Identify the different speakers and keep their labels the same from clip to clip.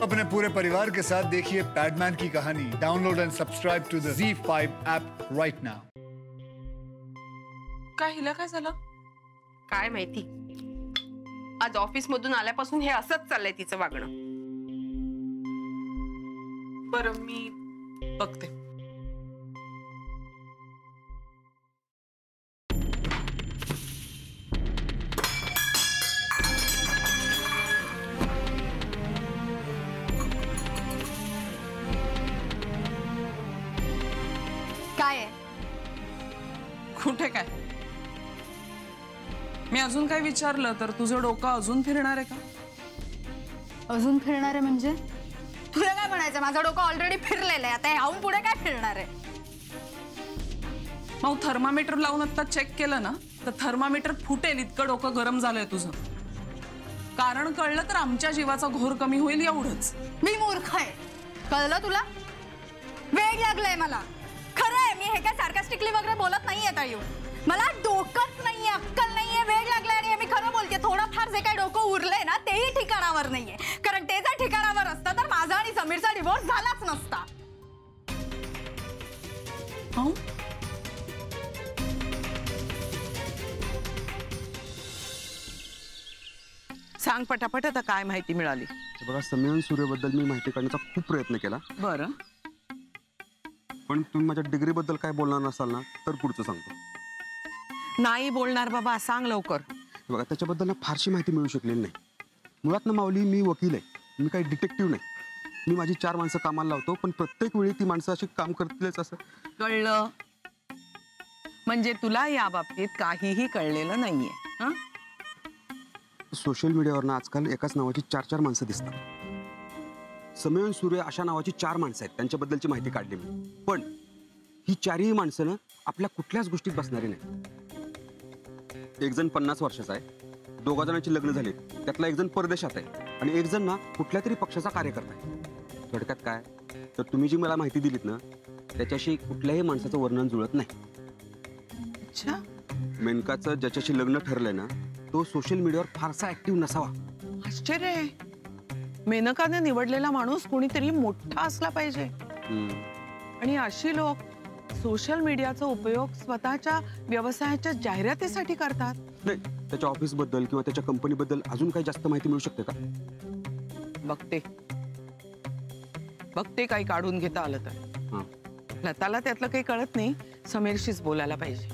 Speaker 1: अपने पूरे परिवार के साथ देखिए पैडमैन की कहानी। Download and subscribe to the ZEE5 app right now.
Speaker 2: काय हिला काय झालं
Speaker 3: काय माहिती। आज ऑफिस मधून आल्यापासून हे असंच चाललंय तिचं वागणं।
Speaker 2: बरं मी बघते।
Speaker 4: काय आहे?
Speaker 2: कुठे काय? मी अजून काय विचारलं तर तुझं डोकं अजून फिरणार आहे का?
Speaker 4: अजून फिरणार आहे म्हणजे? तुला काय म्हणायचं? माझं डोकं ऑलरेडी फिरलेलं आहे, आता ह्याहून पुढे काय फिरणार आहे?
Speaker 2: मग थर्मामीटर लावून आता चेक केलं ना तर थर्मामीटर फुटेल इतकं डोकं गरम झालंय तुझं। कारण कळलं तर आमच्या जीवाचा घोर कमी होईल एवढंच।
Speaker 4: मी मूर्ख आहे, कळलं तुला? वेग लागलाय मला। खरं आहे, मी हे काय सार्कास्टिकली वगैरे बोलत नाहीये ताई। मला डोकंच नाहीये, अक्कल नाहीये, वेग लागलाय आणि मी खरं बोलते। थोडंफार जे काय डोकं उरलंय ना तेही ठिकाणावर नाहीये, कारण ते जर ठिकाणावर असतं तर माझा आणि समीरचा डिवोर्स झालाच नसता।
Speaker 2: हो
Speaker 3: सांग पटापट, आता काय माहिती मिळाली?
Speaker 5: बघा, समीर सूर्यबद्दल मी माहिती काढण्याचा खूप प्रयत्न केला।
Speaker 2: बरं,
Speaker 5: पण तुम्ही माझ्या डिग्री बद्दल काय बोलणार नसाल ना तर पुढचं सांगतो।
Speaker 3: नाही बोलणार बाबा, सांग लवकर।
Speaker 5: बघा, त्याच्याबद्दल ना फारशी माहिती मिळू शकलेली नाही। मुळात ना माऊली, मी वकील आहे, मी काही डिटेक्टिव्ह नाही। मी माझी 4 माणसं कामाला लावतो, पण प्रत्येक वेळी ती माणसं अशी काम करतीलच असं
Speaker 3: कळलं? म्हणजे तुला या बाबतीत काहीही कळलेलं नाहीये? हं?
Speaker 5: सोशल मीडियावर ना आजकाल एकाच नावाची 4-4 माणसं दिसतात। समीर आणि सूर्य अशा नावाची 4 माणसं आहेत, त्यांच्याबद्दलची माहिती काढली मी। पण ही 4ही माणसं ना आपल्या कुठल्याच गोष्टीत बसणारी नाही। एक जण 50 वर्षाचा आहे, 2 जणांची लग्न झाली, त्यातला एक जण परदेशात आहे आणि एक जण ना कुठल्या तरी पक्षाचा कार्यकर्ता आहे। थोडक्यात काय, तर तुम्ही जी मला माहिती दिलीत ना त्याच्याशी कुठल्याही माणसाचं वर्णन जुळत नाही।
Speaker 3: अच्छा,
Speaker 5: मेनकाचं ज्याच्याशी लग्न ठरलंय ना तो सोशल मीडियावर फारसा ऍक्टिव्ह नसावा।
Speaker 3: आश्चर्य आहे। मेनकाने निवडलेला माणूस कोणीतरी मोठा असला पाहिजे। आणि अशी लोक सोशल मीडियाचा उपयोग स्वतःच्या व्यवसायाच्या जाहिरातीसाठी करतात।
Speaker 5: नाही, त्याच्या ऑफिस बद्दल किंवा त्याच्या कंपनी बद्दल अजून काही जास्त माहिती मिळू शकते का?
Speaker 3: बघते काही काढून घेता आलं तर। लताला त्यातलं काही कळत नाही, समीरशीच बोलायला पाहिजे।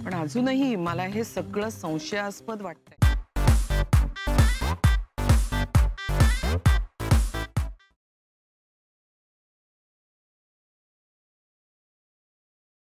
Speaker 3: पण अजूनही मला हे सगळं संशयास्पद वाटतंय।